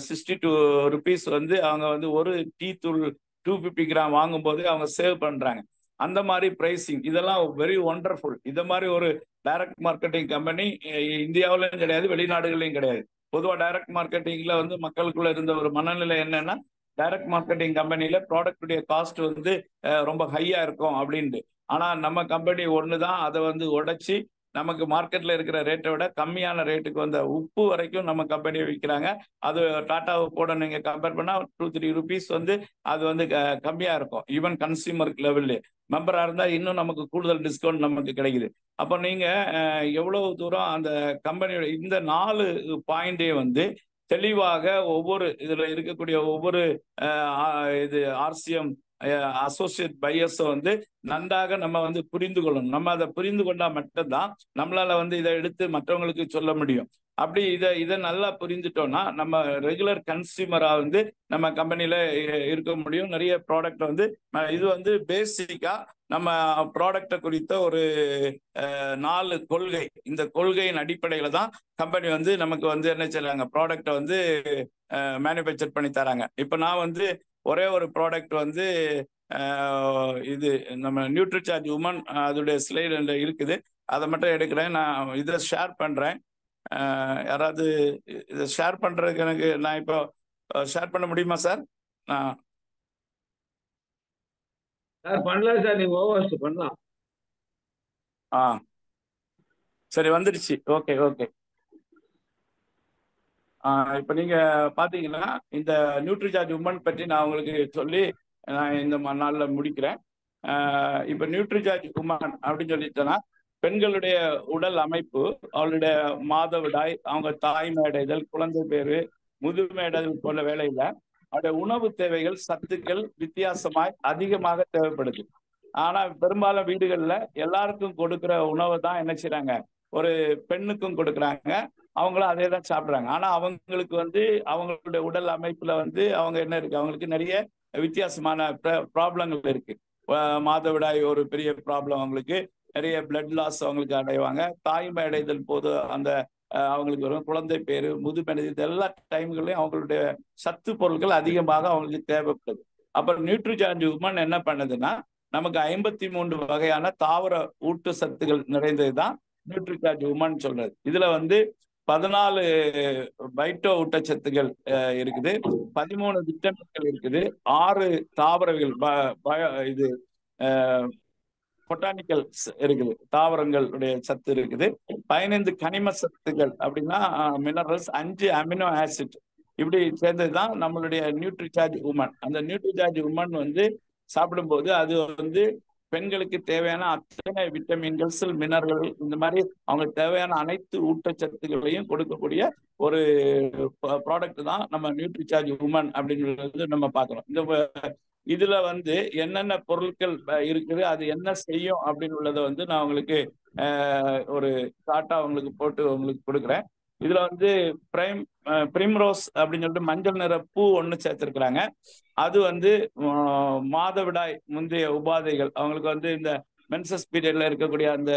Speaker 1: 62 ருபீஸ் வந்து அவங்க வந்து ஒரு டீ தூள் 250 கிராம் வாங்கும்போது அவங்க சேவ் பண்றாங்க. அந்த மாதிரி பிரைசிங் இதெல்லாம் வெரி ஒண்டர்ஃபுல். இந்த மாதிரி ஒரு டைரக்ட் மார்க்கெட்டிங் கம்பெனி இந்தியாவிலும் கிடையாது, வெளிநாடுகளையும் கிடையாது. பொதுவாக டைரக்ட் மார்க்கெட்டிங்ல வந்து மக்களுக்குள்ள இருந்த ஒரு மனநிலை என்னன்னா, டைரக்ட் மார்க்கெட்டிங் கம்பெனில ப்ராடக்டுடைய காஸ்ட் வந்து ரொம்ப ஹையா இருக்கும் அப்படின்ட்டு. ஆனா நம்ம கம்பெனி ஒண்ணுதான் அதை வந்து உடைச்சி நமக்கு மார்க்கெட்ல இருக்கிற ரேட்டை விட கம்மியான ரேட்டுக்கு வந்த உப்பு வரைக்கும் நம்ம கம்பெனியை விற்கிறாங்க. அது டாடா உப்போட நீங்க கம்பேர் பண்ணா 2-3 ருபீஸ் வந்து அது வந்து கம்மியா இருக்கும். ஈவன் கன்சியூமர் லெவல்ல மெம்பரா இருந்தா இன்னும் நமக்கு கூடுதல் டிஸ்கவுண்ட் நமக்கு கிடைக்குது. அப்போ நீங்க எவ்வளவு தூரம் அந்த கம்பெனியோட இந்த 4 பாயிண்டே வந்து தெளிவாக ஒவ்வொரு இதுல இருக்கக்கூடிய ஒவ்வொரு இது ஆர்சிஎம் அசோசியேட் பையர்ஸ் வந்து நன்றாக நம்ம வந்து புரிந்து கொள்ளணும். நம்ம அதை புரிந்து கொண்டா மட்டும்தான் நம்மளால வந்து இதை எடுத்து மற்றவங்களுக்கு சொல்ல முடியும். அப்படி இதை நல்லா புரிஞ்சுட்டோம்னா நம்ம ரெகுலர் கன்சியூமரா வந்து நம்ம கம்பெனில இருக்க முடியும். நிறைய ப்ராடக்ட் வந்து இது வந்து பேசிக்கா நம்ம ப்ராடக்டை குறித்த ஒரு 4 கொள்கை. இந்த கொள்கையின் அடிப்படையில தான் கம்பெனி வந்து நமக்கு வந்து என்ன செய்றாங்க, ப்ராடக்டை வந்து மேனுஃபேக்சர் பண்ணி தராங்க. இப்போ நான் வந்து ஒரே ஒரு ப்ராடக்ட் வந்து இது நம்ம நியூட்ரிசார்ஜ் உமன் அதோடைய ஸ்லைடு இருக்குது, அதை மட்டும் எடுக்கிறேன். நான் இதை ஷேர் பண்றேன். யாராவது இதை ஷேர் பண்றதுக்கு எனக்கு நான் இப்போ ஷேர் பண்ண முடியுமா சார்?
Speaker 2: பண்ணலாம் சார், நீங்க ஓவர் பண்ணலாம்.
Speaker 1: சரி வந்துடுச்சு. Okay okay. இப்போ நீங்க பாத்தீங்கன்னா இந்த நியூட்ரிசார்ஜ் உமன் பற்றி நான் உங்களுக்கு சொல்லி நான் இந்த நாளில் முடிக்கிறேன். இப்போ நியூட்ரிசார்ஜ் உமன் அப்படின்னு சொல்லிட்டேன்னா பெண்களுடைய உடல் அமைப்பு, அவளுடைய மாதவிடாய், அவங்க தாய்மையடைதல், குழந்தை பேரு, முதுமையடைதல் போன்ற வேலையில அவருடைய உணவு தேவைகள் சத்துக்கள் வித்தியாசமாய் அதிகமாக தேவைப்படுது. ஆனா பெரும்பாலும் வீடுகள்ல எல்லாருக்கும் கொடுக்குற உணவை தான் என்ன செய்யறாங்க, ஒரு பெண்ணுக்கும் கொடுக்குறாங்க, அவங்களும் அதே தான் சாப்பிட்றாங்க. ஆனா அவங்களுக்கு வந்து அவங்களுடைய உடல் அமைப்புல வந்து அவங்க என்ன இருக்கு, அவங்களுக்கு நிறைய வித்தியாசமான ப்ராப்ளங்கள் இருக்கு. மாதவிடாய் ஒரு பெரிய ப்ராப்ளம், அவங்களுக்கு நிறைய பிளட் லாஸ் அவங்களுக்கு அடைவாங்க, தாய்மை அடைதல் போது அந்த அவங்களுக்கு வரும், குழந்தை பேரு, முதுமை, எல்லா டைம்களையும் அவங்களுடைய சத்து பொருட்கள் அதிகமாக அவங்களுக்கு தேவைப்படுது. அப்புறம் நியூட்ரிசார்ஜ் உமன் என்ன பண்ணுதுன்னா நமக்கு 53 வகையான தாவர ஊட்டச்சத்துகள் நிறைந்ததுதான் நியூட்ரிசார்ஜ் உமன் சொல்றது. இதுல வந்து 14 பைட்டோ ஊட்டச்சத்துகள் இருக்குது, 13 விட்டமின்கள் இருக்குது, 6 தாவரங்கள் இது பொட்டானிக்கல்ஸ் இருக்குது, தாவரங்களுடைய சத்து இருக்குது, 15 கனிம சத்துக்கள் அப்படின்னா மினரல்ஸ், 5 அமினோ ஆசிட், இப்படி சேர்ந்ததுதான் நம்மளுடைய நியூட்ரிசார்ஜ் உமன். அந்த நியூட்ரிசார்ஜ் உமன் வந்து சாப்பிடும்போது அது வந்து பெண்களுக்கு தேவையான அத்தனை விட்டமின்கள், மினரல்கள், இந்த மாதிரி அவங்களுக்கு தேவையான அனைத்து ஊட்டச்சத்துக்களையும் கொடுக்கக்கூடிய ஒரு ப்ராடக்ட் தான் நம்ம நியூட்ரிசார்ஜ் உமன் அப்படின்றது நம்ம பார்க்கிறோம். இதுல வந்து என்னென்ன பொருட்கள் இருக்குது, அது என்ன செய்யும் அப்படின்னு உள்ளதை வந்து நான் உங்களுக்கு ஒரு ஷார்ட்டா உங்களுக்கு போட்டு உங்களுக்கு கொடுக்குறேன். இதுல வந்து பிரிம்ரோஸ் அப்படின்னு சொல்லிட்டு மஞ்சள் நிற பூ ஒண்ணு சேர்த்திருக்கிறாங்க. அது வந்து மாதவிடாய் முந்தைய உபாதைகள், அவங்களுக்கு வந்து இந்த மென்சஸ் பீரியட்ல இருக்கக்கூடிய அந்த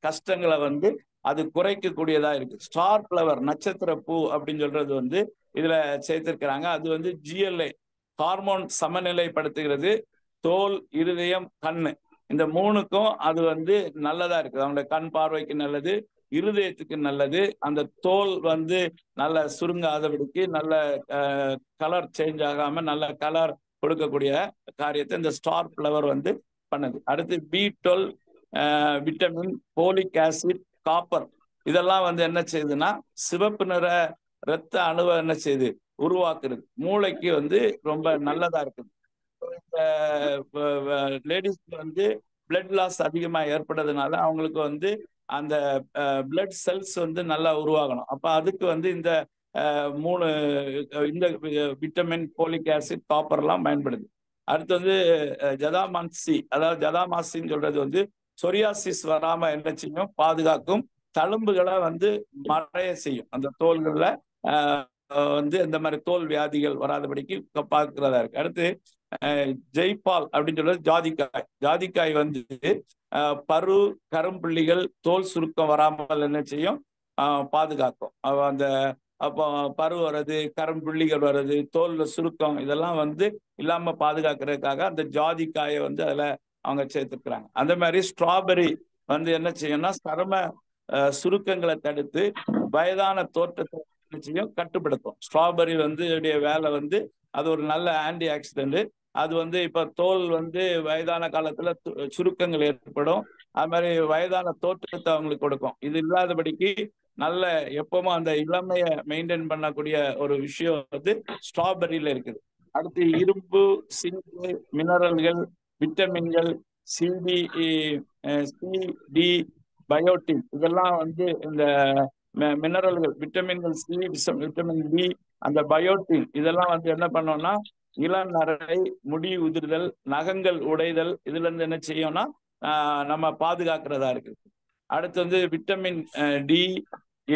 Speaker 1: கஷ்டங்களை வந்து அது குறைக்கக்கூடியதா இருக்கு. ஸ்டார் ஃபிளவர், நட்சத்திர பூ அப்படின்னு சொல்றது வந்து இதுல சேர்த்திருக்கிறாங்க. அது வந்து GLA ஹார்மோன் சமநிலைப்படுத்துகிறது. தோல், இருதயம், கண்ணு, இந்த மூணுக்கும் அது வந்து நல்லதா இருக்குது. அவங்களோட கண் பார்வைக்கு நல்லது, இருதயத்துக்கு நல்லது, அந்த தோல் வந்து நல்ல சுருங்காதபடிக்கு, நல்ல கலர் சேஞ்ச் ஆகாம நல்ல கலர் கொடுக்கக்கூடிய காரியத்தை இந்த ஸ்டார் ஃபிளவர் வந்து பண்ணுது. அடுத்து B12, vitamin, folic acid, copper, இதெல்லாம் வந்து என்ன செய்யுதுன்னா சிவப்பு நிற இரத்த அணுவை என்ன செய்யுது, உருவாக்குறது. மூளைக்கு வந்து ரொம்ப நல்லதா இருக்குது. லேடிஸ்க்கு வந்து பிளட் லாஸ் அதிகமா ஏற்படுறதுனால அவங்களுக்கு வந்து அந்த பிளட் செல்ஸ் வந்து நல்லா உருவாகணும். அப்ப அதுக்கு வந்து இந்த மூணு இந்த விட்டமின், போலிக் ஆசிட், காப்பர் எல்லாம் பயன்படுது. அடுத்து வந்து ஜதாமான்சி, அதாவது ஜதாமாசின்னு சொல்றது வந்து சொரியாசிஸ் வராம என்ன செய்யும், பாதுகாக்கும். தழும்புகளை வந்து மறைய செய்யும். அந்த தோல்கள்ல வந்து இந்த மாதிரி தோல் வியாதிகள் வராதபடிக்கு பார்க்கிறதா இருக்கு. அடுத்து ஜெய்பால் அப்படின்னு சொல்றது ஜாதிக்காய். ஜாதிக்காய் வந்து பரு, கரும்புள்ளிகள், தோல் சுருக்கம் வராமல் என்ன செய்யும், பாதுகாக்கும். அந்த அப்போ பரு வர்றது, கரும்புள்ளிகள் வர்றது, தோல்ல சுருக்கம், இதெல்லாம் வந்து இல்லாம பாதுகாக்கிறதுக்காக அந்த ஜாதிக்காயை வந்து அதுல அவங்க சேர்த்துக்கிறாங்க. அந்த மாதிரி ஸ்ட்ராபெரி வந்து என்ன செய்யும்னா சரும சுருக்கங்களை தடுத்து வயதான தோற்றத்தை என்ன செய்யும், கட்டுப்படுத்தும். ஸ்ட்ராபெரி வந்து வேலை வந்து அது ஒரு நல்ல ஆன்டி ஆக்சிடென்ட். அது வந்து இப்ப தோல் வந்து வயதான காலத்துல சுருக்கங்கள் ஏற்படும், அது மாதிரி வயதான தோற்றத்தை அவங்களுக்கு கொடுக்கும். இது இல்லாதபடிக்கு நல்ல எப்பவும் அந்த இளமையை மெயின்டைன் பண்ணக்கூடிய ஒரு விஷயம் வந்து ஸ்ட்ராபெரியில இருக்குது. அடுத்து இரும்பு, சிங்கு, மினரல்கள், விட்டமின்கள், CD, CD, பயோட்டின், இதெல்லாம் வந்து இந்த மினரல்கள், விட்டமின்கள், விட்டமின் D, அந்த பயோட்டின், இதெல்லாம் வந்து என்ன பண்ணோம்னா இளநரை, முடி உதிர்தல், நகங்கள் உடைதல், இதுல இருந்து என்ன செய்யும்னா நம்ம பாதுகாக்கிறதா இருக்கு. அடுத்து வந்து vitamin D,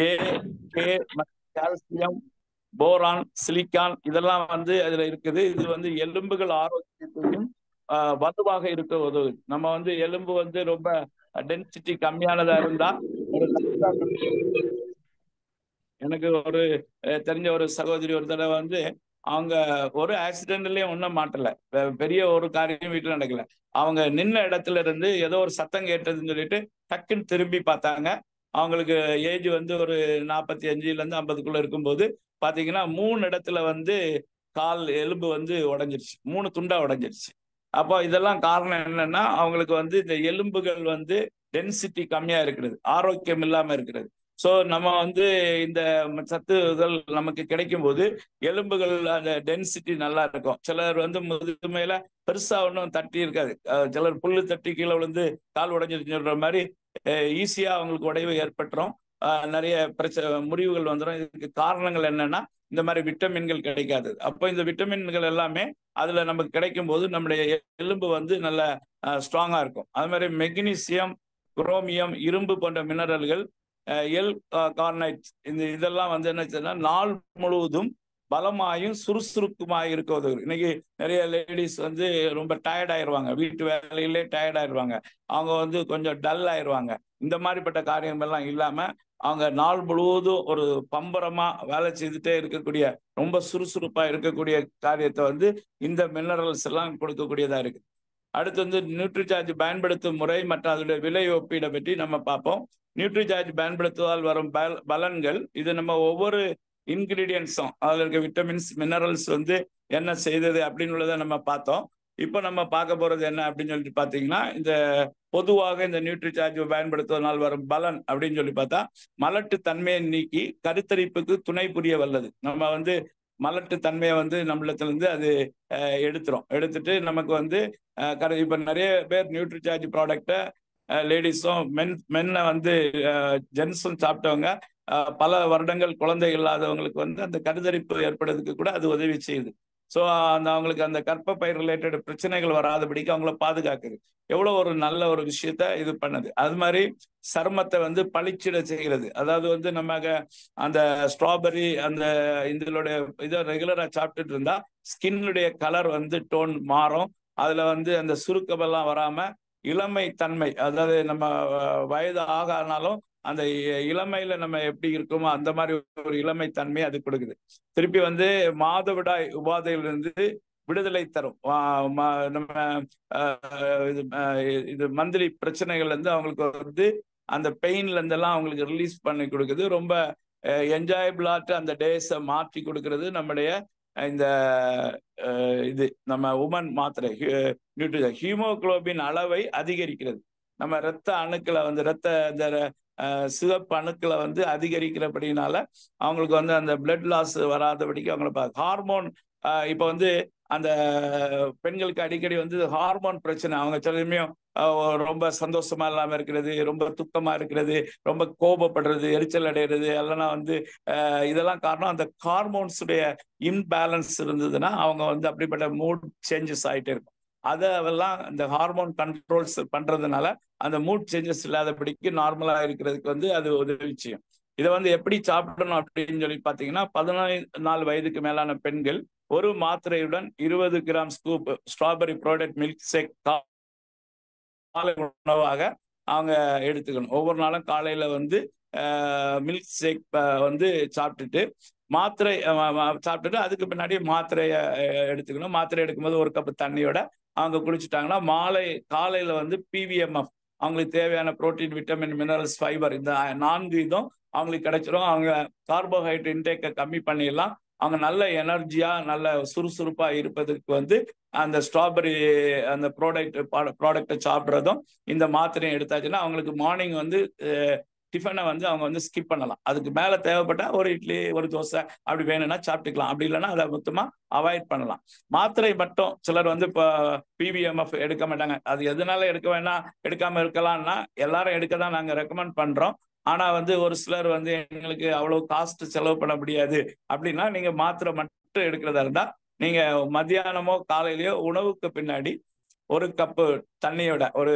Speaker 1: A, K, calcium, boron, silicon, இதெல்லாம் வந்து அதுல இருக்குது. இது வந்து எலும்புகள் ஆரோக்கியத்தையும் வலுவாக இருக்க உதவுது. நம்ம வந்து எலும்பு வந்து ரொம்ப டென்சிட்டி கம்மியானதா இருந்தா எனக்கு ஒரு தெரிஞ்ச ஒரு சகோதரி ஒரு தடவை வந்து அவங்க ஒரு ஆக்சிடென்ட்லயும் ஒன்றும் மாட்டல, பெரிய ஒரு காரியம் வீட்டில் நடக்கல. அவங்க நின்ன இடத்துல இருந்து ஏதோ ஒரு சத்தம் கேட்டதுன்னு சொல்லிட்டு டக்குன்னு திரும்பி பார்த்தாங்க. அவங்களுக்கு ஏஜ் வந்து ஒரு 45 50 இருக்கும்போது பாத்தீங்கன்னா 3 இடத்துல வந்து கால் எலும்பு வந்து உடைஞ்சிருச்சு, 3 துண்டா உடைஞ்சிருச்சு. அப்போ இதெல்லாம் காரணம் என்னன்னா அவங்களுக்கு வந்து இந்த எலும்புகள் வந்து டென்சிட்டி கம்மியா இருக்கிறது, ஆரோக்கியம் இல்லாம இருக்கிறது. ஸோ நம்ம வந்து இந்த சத்துகள் நமக்கு கிடைக்கும் போது எலும்புகள் அந்த டென்சிட்டி நல்லா இருக்கும். சிலர் வந்து முதுமையில பெருசா ஒன்றும் தட்டி இருக்காது, சிலர் புல்லு தட்டி கீழே விழுந்து கால் உடைஞ்சிருச்சு சொல்ற மாதிரி ஈஸியா அவங்களுக்கு உடைவு ஏற்பட்டுரும், நிறைய முறிவுகள் வந்துடும். இதுக்கு காரணங்கள் என்னன்னா இந்த மாதிரி விட்டமின்கள் கிடைக்காது. அப்போ இந்த விட்டமின்கள் எல்லாமே அதுல நமக்கு கிடைக்கும் போது நம்முடைய எலும்பு வந்து நல்ல ஸ்ட்ராங்கா இருக்கும். அது மாதிரி மெக்னீசியம், குரோமியம், இரும்பு போன்ற மினரல்கள், எல் கார்னைட், இதெல்லாம் வந்து என்ன நாள் முழுவதும் பலமாயும் சுறுசுறுக்குமாய் இருக்க உதவுது. இன்னைக்கு நிறைய லேடிஸ் வந்து ரொம்ப டயர்ட் ஆயிடுவாங்க, வீட்டு வேலையிலே டயர்ட் ஆயிடுவாங்க, அவங்க வந்து கொஞ்சம் டல் ஆயிடுவாங்க. இந்த மாதிரிப்பட்ட காரியங்கள்லாம் இல்லாம அவங்க நாள் முழுவதும் ஒரு பம்பரமா வேலை செய்துட்டே இருக்கக்கூடிய, ரொம்ப சுறுசுறுப்பா இருக்கக்கூடிய காரியத்தை வந்து இந்த மினரல்ஸ் எல்லாம் கொடுக்கக்கூடியதா இருக்கு. அடுத்து வந்து நியூட்ரிசார்ஜ் பயன்படுத்தும் முறை மற்றும் அதனுடைய விலை ஒப்பீடை பற்றி நம்ம பார்ப்போம். நியூட்ரிசார்ஜ் பயன்படுத்துவதால் வரும் பலன்கள், இது நம்ம ஒவ்வொரு இன்கிரீடியன்ஸும் அதில் இருக்க விட்டமின்ஸ், மினரல்ஸ் வந்து என்ன செய்தது அப்படின்னு நம்ம பார்த்தோம். இப்போ நம்ம பார்க்க போறது என்ன அப்படின்னு சொல்லிட்டு பார்த்தீங்கன்னா, இந்த பொதுவாக இந்த நியூட்ரிசார்ஜ் பயன்படுத்துவதனால் வரும் பலன் அப்படின்னு சொல்லி பார்த்தா, மலட்டு தன்மையை நீக்கி கருத்தரிப்புக்கு துணை புரிய வல்லது. நம்ம வந்து மலட்டு தன்மையை வந்து நம்மளத்துல இருந்து அது எடுத்துட்டு நமக்கு வந்து இப்ப நிறைய பேர் நியூட்ரிசார்ஜ் ப்ராடக்டை லேடிஸும் மென்னை வந்து ஜென்ஸும் சாப்பிட்டவங்க பல வருடங்கள் குழந்தை இல்லாதவங்களுக்கு வந்து அந்த கருதரிப்பு ஏற்படுறதுக்கு கூட அது உதவி செய்யுது. ஸோ அவங்களுக்கு அந்த கர்ப்பப்பை ரிலேட்டட் பிரச்சனைகள் வராதபடிக்கு அவங்கள பாதுகாக்குது. எவ்வளோ ஒரு நல்ல ஒரு விஷயத்த இது பண்ணுது. அது மாதிரி சருமத்தை வந்து பளிச்சிட செய்கிறது. அதாவது வந்து நம்ம அந்த ஸ்ட்ராபெரி அந்த இதனுடைய இதை ரெகுலரா சாப்பிட்டுட்டு இருந்தா ஸ்கின்னுடைய கலர் வந்து டோன் மாறும். அதுல வந்து அந்த சுருக்கமெல்லாம் வராம இளமை தன்மை, அதாவது நம்ம வயது ஆகானாலும் அந்த இளமையில நம்ம எப்படி இருக்கோமோ அந்த மாதிரி ஒரு இளமை தன்மை அது கொடுக்குது. திருப்பி வந்து மாதவிடாய் உபாதையிலிருந்து விடுதலை தரும். நம்ம இது மந்த்லி பிரச்சனைகள் இருந்து அவங்களுக்கு வந்து அந்த பெயின்ல இருந்தெல்லாம் அவங்களுக்கு ரிலீஸ் பண்ணி கொடுக்குது. ரொம்ப என்ஜாயபிளாட்டு அந்த டேஸை மாற்றி கொடுக்கறது நம்முடைய இந்த இது நம்ம உமன் மாத்திரை ஹீமோகுளோபின் அளவை அதிகரிக்கிறது. நம்ம இரத்த அணுக்களை வந்து இந்த சிவப்பு அணுக்களை வந்து அதிகரிக்கிறபடினால அவங்களுக்கு வந்து அந்த பிளட் லாஸ் வராதபடிக்கு அவங்களை ஹார்மோன் இப்ப வந்து அந்த பெண்களுக்கு அடிக்கடி வந்து ஹார்மோன் பிரச்சனை, அவங்க சிலருமே ரொம்ப சந்தோஷமா இல்லாம இருக்கிறது, ரொம்ப துக்கமா இருக்கிறது, ரொம்ப கோபப்படுறது, எரிச்சல் அடைகிறது எல்லாம் வந்து இதெல்லாம் காரணம் அந்த ஹார்மோன்ஸுடைய இன்பேலன்ஸ் இருந்ததுன்னா அவங்க வந்து அப்படிப்பட்ட மூட் சேஞ்சஸ் ஆகிட்டே இருக்கும். அதெல்லாம் இந்த ஹார்மோன் கண்ட்ரோல்ஸ் பண்றதுனால அந்த மூட் சேஞ்சஸ் இல்லாதபடிக்கு நார்மலா இருக்கிறதுக்கு வந்து அது உதவி செய்யும். இதை வந்து எப்படி சாப்பிடணும் அப்படின்னு சொல்லி பார்த்தீங்கன்னா 14 வயதுக்கு மேலான பெண்கள் ஒரு மாத்திரையுடன் 20 gram scoop strawberry product milk shake காலை உணவாக அவங்க எடுத்துக்கணும். ஒவ்வொரு நாளும் காலையில வந்து மில்க் ஷேக் வந்து சாப்பிட்டுட்டு அதுக்கு பின்னாடி மாத்திரையை எடுத்துக்கணும். மாத்திரை எடுக்கும்போது ஒரு கப்பு தண்ணியோட அவங்க குடிச்சிட்டாங்கன்னா காலையில வந்து பிவிஎம்எஃப் அவங்களுக்கு தேவையான புரோட்டீன், விட்டமின், மினரல்ஸ், ஃபைபர் இந்த 4 இதும் அவங்களுக்கு கிடைச்சிடும். அவங்க கார்போஹைட்ரேட் இன்டேக்கை கம்மி பண்ணிடலாம். அவங்க நல்ல எனர்ஜியா நல்ல சுறுசுறுப்பா இருப்பதற்கு வந்து அந்த ஸ்ட்ராபெரி அந்த ப்ராடக்டை சாப்பிட்றதும் இந்த மாத்திரையும் எடுத்தாச்சுன்னா அவங்களுக்கு மார்னிங் வந்து டிஃபனை வந்து அவங்க வந்து ஸ்கிப் பண்ணலாம். அதுக்கு மேல தேவைப்பட்டா ஒரு இட்லி ஒரு தோசை அப்படி வேணும்னா சாப்பிட்டுக்கலாம். அப்படி இல்லைன்னா அதை மொத்தமா அவாய்ட் பண்ணலாம். மாத்திரை மட்டும் சிலர் வந்து இப்போ பிவிஎம்எஃப் எடுக்க மாட்டாங்க. அது எதனால எடுக்காம இருக்கலாம்னா எல்லாரும் எடுக்க தான் நாங்க ரெக்கமெண்ட் பண்றோம். ஆனா வந்து ஒரு சிலர் வந்து எங்களுக்கு அவ்வளவு காஸ்ட் செலவு பண்ண முடியாது அப்படின்னா நீங்க மாத்திரை மட்டும் எடுக்கிறதா இருந்தா நீங்க மத்தியானமோ காலையிலயோ உணவுக்கு பின்னாடி ஒரு கப்பு தண்ணியோட ஒரு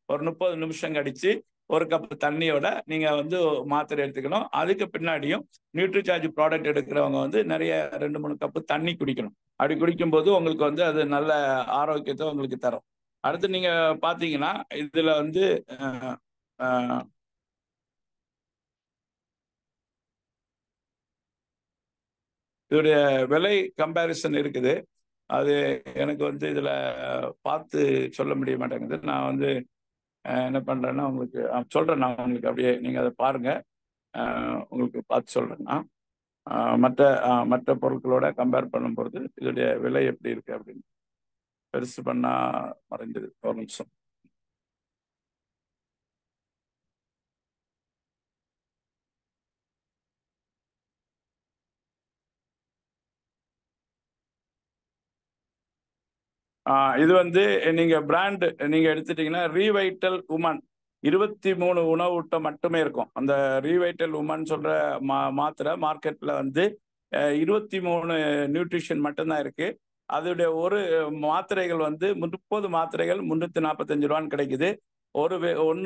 Speaker 1: 30 நிமிஷம் கழிச்சு ஒரு கப்பு தண்ணியோட நீங்க வந்து மாத்திரை எடுத்துக்கணும். அதுக்கு பின்னாடியும் நியூட்ரிசார்ஜ் ப்ராடக்ட் எடுக்கிறவங்க வந்து நிறைய 2-3 கப்பு தண்ணி குடிக்கணும். அப்படி குடிக்கும் போது உங்களுக்கு வந்து அது நல்ல ஆரோக்கியத்தை உங்களுக்கு தரும். அடுத்து நீங்க பாத்தீங்கன்னா இதுல வந்து இதோடைய விலை கம்பேரிசன் இருக்குது. அது எனக்கு வந்து இதுல பார்த்து சொல்ல முடிய மாட்டேங்குது. நான் வந்து என்ன பண்றேன்னா உங்களுக்கு சொல்றேன். நான் உங்களுக்கு அப்படியே நீங்க அதை பாருங்க, உங்களுக்கு பார்த்து சொல்றேன்னா மற்ற பொருட்களோட கம்பேர் பண்ணும்போது இதோடைய விலை எப்படி இருக்கு அப்படின்னு பெருசு பண்ணா மறைஞ்சது. ஒரு நிமிஷம். இது வந்து நீங்க பிராண்ட் நீங்க எடுத்துட்டீங்கன்னா ரீவைட்டல் உமன் 23 உணவூட்டம் மட்டுமே இருக்கும். அந்த ரீவைட்டல் உமன் சொல்ற மாத்திரை மார்க்கெட்ல வந்து 23 நியூட்ரிஷன் மட்டும்தான் இருக்கு. அதோடைய ஒரு மாத்திரைகள் வந்து 30 மாத்திரைகள் 345 ரூபான்னு கிடைக்குது.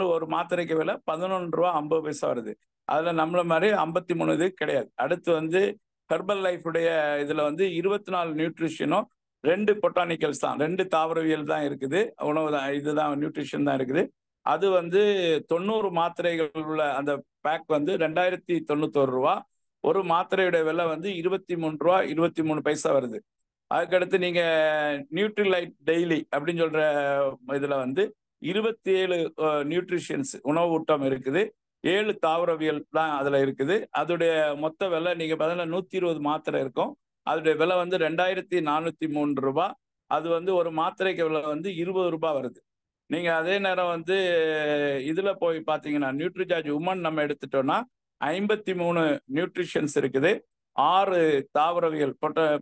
Speaker 1: ஒரு மாத்திரைக்கு விலை 11 ரூபா 50 பைசா வருது. அதுல நம்மள மாதிரி 53 இது கிடையாது. அடுத்து வந்து ஹெர்பல் லைஃப் உடைய இதுல வந்து 24 நியூட்ரிஷனும் 2 பொட்டானிக்கல்ஸ் தான், 2 தாவரவியல் தான் இருக்குது. உணவு தான், இதுதான் நியூட்ரிஷன் தான் இருக்குது. அது வந்து 90 மாத்திரைகள் உள்ள அந்த பேக் வந்து 2091 ரூபா. ஒரு மாத்திரையுடைய விலை வந்து 23 ரூபா 23 பைசா வருது. அதுக்கடுத்து நீங்க நியூட்ரிலைட் டெய்லி அப்படின்னு சொல்ற இதுல வந்து 27 நியூட்ரிஷன்ஸ் உணவு ஊட்டம் இருக்குது. 7 தாவரவியல் தான் அதுல இருக்குது. அதோடைய மொத்த விலை நீங்க பார்த்தீங்கன்னா 120 மாத்திரை இருக்கும். அதோடைய விலை வந்து 2403 ரூபா. அது வந்து ஒரு மாத்திரைக்கு விலை வந்து 20 ரூபாய் வருது. நீங்க அதே நேரம் வந்து இதுல போய் பாத்தீங்கன்னா நியூட்ரிசார்ஜ் உமன் நம்ம எடுத்துட்டோம்னா 53 நியூட்ரிஷன்ஸ் இருக்குது. 6 தாவரவியல்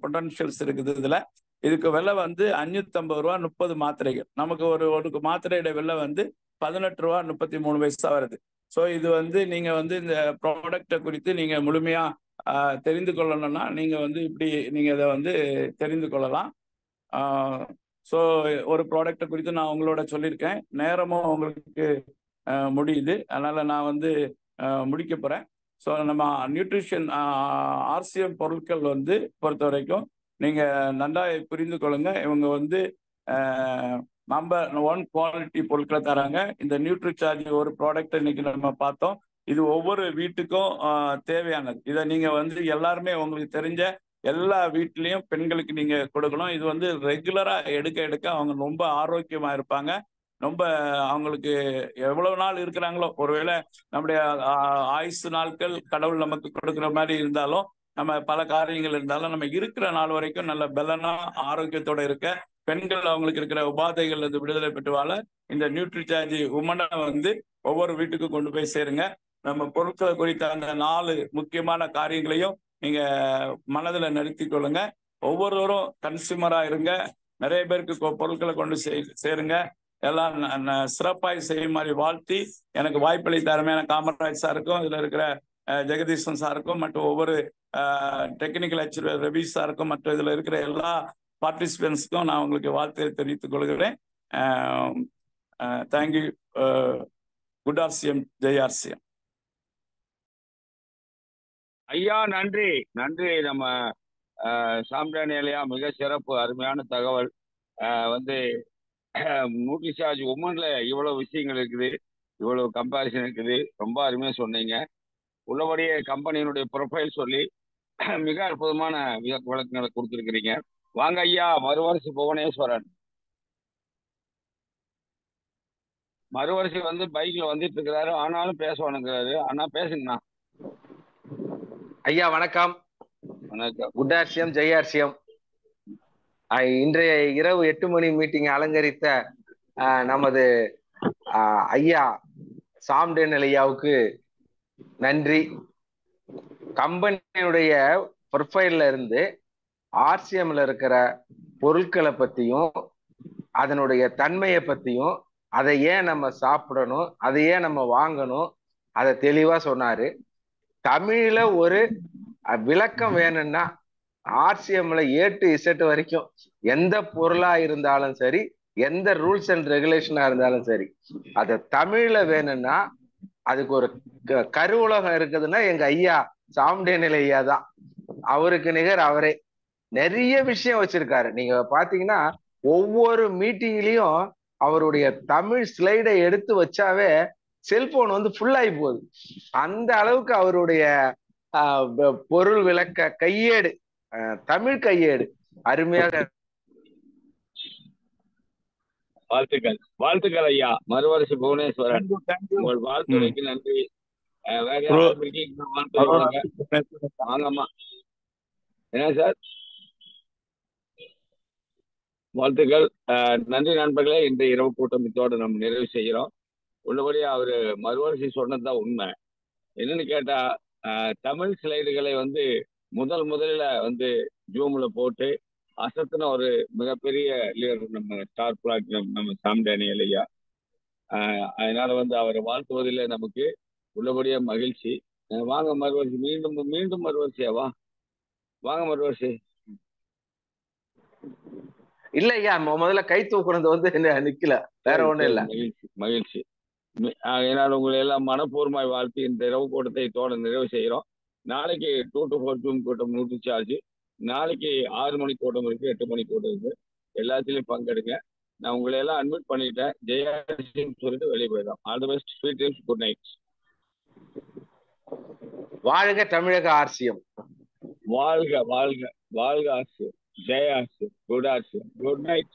Speaker 1: பொட்டன்ஷியல்ஸ் இருக்குது இதுல. இதுக்கு விலை வந்து 550 ரூபா 30 மாத்திரைகள். நமக்கு ஒரு மாத்திரையோட விலை வந்து 18 ரூபா 33 பைசா வருது. ஸோ இது வந்து நீங்க வந்து இந்த ப்ராடக்டை குறித்து நீங்க முழுமையா தெரிந்து கொள்ளணும்னா நீங்க வந்து இப்படி நீங்க இதை வந்து தெரிந்து கொள்ளலாம். ஸோ ஒரு ப்ராடக்டை குறித்து நான் உங்களோட சொல்லியிருக்கேன். நேரமும் உங்களுக்கு முடியுது, அதனால நான் வந்து முடிக்க போறேன். ஸோ நம்ம நியூட்ரிஷன் ஆர்சிஎம் பொருட்கள் வந்து பொறுத்த வரைக்கும் நீங்க நன்றாக புரிந்து கொள்ளுங்க. இவங்க வந்து நம்பர் 1 குவாலிட்டி பொருட்களை தராங்க. இந்த நியூட்ரிசார்ஜ் ஒரு ப்ராடக்ட் இன்னைக்கு நம்ம பார்த்தோம். இது ஒவ்வொரு வீட்டுக்கும் தேவையானது. இதை நீங்க வந்து எல்லாருமே உங்களுக்கு தெரிஞ்ச எல்லா வீட்லயும் பெண்களுக்கு நீங்க கொடுக்கணும். இது வந்து ரெகுலரா எடுக்க அவங்க ரொம்ப ஆரோக்கியமா இருப்பாங்க. ரொம்ப அவங்களுக்கு எவ்வளவு நாள் இருக்கிறாங்களோ, ஒருவேளை நம்முடைய ஆயுசு நாட்கள் கடவுள் நமக்கு கொடுக்குற மாதிரி இருந்தாலும், நம்ம பல காரியங்கள் இருந்தாலும், நம்ம இருக்கிற நாள் வரைக்கும் நல்ல பலனா ஆரோக்கியத்தோட இருக்க, பெண்கள் அவங்களுக்கு இருக்கிற உபாதைகள் இருந்து விடுதலை பெற்று வாழ இந்த நியூட்ரிசார்ஜ் உமனை வந்து ஒவ்வொரு வீட்டுக்கும் கொண்டு போய் சேருங்க. நம்ம பொருட்களை குறித்த அந்த 4 முக்கியமான காரியங்களையும் நீங்க மனதில் நிறுத்தி கொள்ளுங்க. ஒவ்வொருவரும் கன்சியூமரா இருங்க. நிறைய பேருக்கு பொருட்களை கொண்டு சேருங்க. எல்லாம் சிறப்பாய் செய்யும் மாதிரி வாழ்த்தி எனக்கு வாய்ப்பளித்த அருமையான காமராஜ் சாருக்கும், இதுல இருக்கிற ஜெகதீசன் சாருக்கும், மற்றும் ஒவ்வொரு டெக்னிக்கல் அச்சீவர் ரவி சாருக்கும், மற்றும் இதுல இருக்கிற எல்லா பார்ட்டிசிபென்ட்ஸ்க்கும் நான் உங்களுக்கு வாழ்த்தை தெரிவித்துக் கொள்கிறேன். Thank you. Good RCM, Jai RCM.
Speaker 3: ஐயா நன்றி நன்றி. நம்ம சாம்டானியா மிக சிறப்பு, அருமையான தகவல். வந்து நியூட்ரிசார்ஜ் உமன்ல இவ்வளவு விஷயங்கள் இருக்குது, இவ்வளவு கம்பாரிசன் இருக்குது, ரொம்ப அருமையா சொன்னீங்க. உள்ளபடியே கம்பெனியினுடைய ப்ரொஃபைல் சொல்லி மிக அற்புதமான விளக்கங்களை கொடுத்துருக்கிறீங்க. வாங்க ஐயா மறுவரிசை புவனேஸ்வரன். மறுவரிசை வந்து பைக்ல வந்துட்டு இருக்கிறாரு, ஆனாலும் பேசணுங்கிறாரு. அண்ணா பேசுங்கண்ணா.
Speaker 4: ஐயா வணக்கம்.
Speaker 3: வணக்கம்.
Speaker 4: குட் ஆர்சியம், ஜெய் ஆர்சியம். இன்றைய இரவு 8 மணி மீட்டிங் அலங்கரித்த நமது ஐயா சாம்டேனியல் ஐயாவுக்கு நன்றி. கம்பெனியுடைய ப்ரொஃபைல்ல இருந்து ஆர்சிஎம்ல இருக்கிற பொருட்களை பத்தியும் அதனுடைய தன்மையை பத்தியும், அதை ஏன் நம்ம சாப்பிடணும், அதை ஏன் நம்ம வாங்கணும், அதை தெளிவா சொன்னாரு. தமிழ்ல ஒரு விளக்கம் வேணும்னா ஆர்சிஎம்ல A to Z வரைக்கும் எந்த பொருளா இருந்தாலும் சரி, எந்த ரூல்ஸ் அண்ட் ரெகுலேஷனா இருந்தாலும் சரி, அது தமிழ்ல வேணும்னா அதுக்கு ஒரு கருவுலகம் இருக்குதுன்னா எங்க ஐயா சாம்டேனியல் ஐயா தான். அவருக்கு நிகர் அவரே. நிறைய விஷயம் வச்சிருக்காரு. நீங்க பாத்தீங்கன்னா ஒவ்வொரு மீட்டிங்லயும் அவருடைய தமிழ் ஸ்லைடை எடுத்து வச்சாவே செல்போன் வந்து ஃபுல்லாகி போகுது. அந்த அளவுக்கு அவருடைய பொருள் விளக்க கையேடு, தமிழ் கையேடு அருமையாக.
Speaker 3: வாழ்த்துக்கள், வாழ்த்துக்கள் ஐயா மறுவரிசை புவனேஸ்வரன். உங்கள் வாழ்த்துறைக்கு நன்றி. வேற யாராவது வாங்கம்மா. என்ன சார்? வாழ்த்துக்கள், நன்றி நண்பர்களே. இன்றைய இரவு கூட்டம் இதோடு நம்ம நிறைவு செய்கிறோம். உள்ளபடியே அவரு மறுவரிசை சொன்னதுதான் உண்மை. என்னன்னு கேட்டா, தமிழ் ஸ்லைடுகளை வந்து முதல்ல வந்து ஜூம்ல போட்டு அசத்துன ஒரு மிகப்பெரிய லீடர் நம்ம ஸ்டார் பிளாட்டினம் நம்ம சாம்டானியல் ஐயா. அதனால வந்து அவரை வாழ்த்துவதில் நமக்கு உள்ளபடியே மகிழ்ச்சி. வாங்க மறுவரிசை, மீண்டும் மறுவரிசையா? வாங்க மறுவரிசை.
Speaker 4: இல்ல ஐயா, முதல்ல கை தூக்குறது வந்து நிக்கல, வேற ஒண்ணும் இல்ல.
Speaker 3: மகிழ்ச்சி. அதனால உங்களை எல்லாம் மனப்பூர்வமாய் வாழ்த்தி இந்த இரவு கூட்டத்தை இதோட நிறைவு செய்கிறோம். நாளைக்கு 2 to 4 ஜூம் கூட்டம் நியூட்ரிசார்ஜ். நாளைக்கு 6 மணி கூட்டம் இருக்கு, 8 மணி கூட்டம் இருக்கு. எல்லாத்திலையும் பங்கெடுங்க. நான் உங்களை எல்லாம் அட்மிட் பண்ணிட்டேன். ஜெயாசின்னு சொல்லிட்டு வெளியே போயிடலாம். All the best, sweet dreams, good night.
Speaker 4: வாழ்க தமிழக ஆர்சிஎம்.
Speaker 3: வாழ்க வாழ்க வாழ்க ஆர்சிஎம். ஜெய RCM. Good RCM. Good night.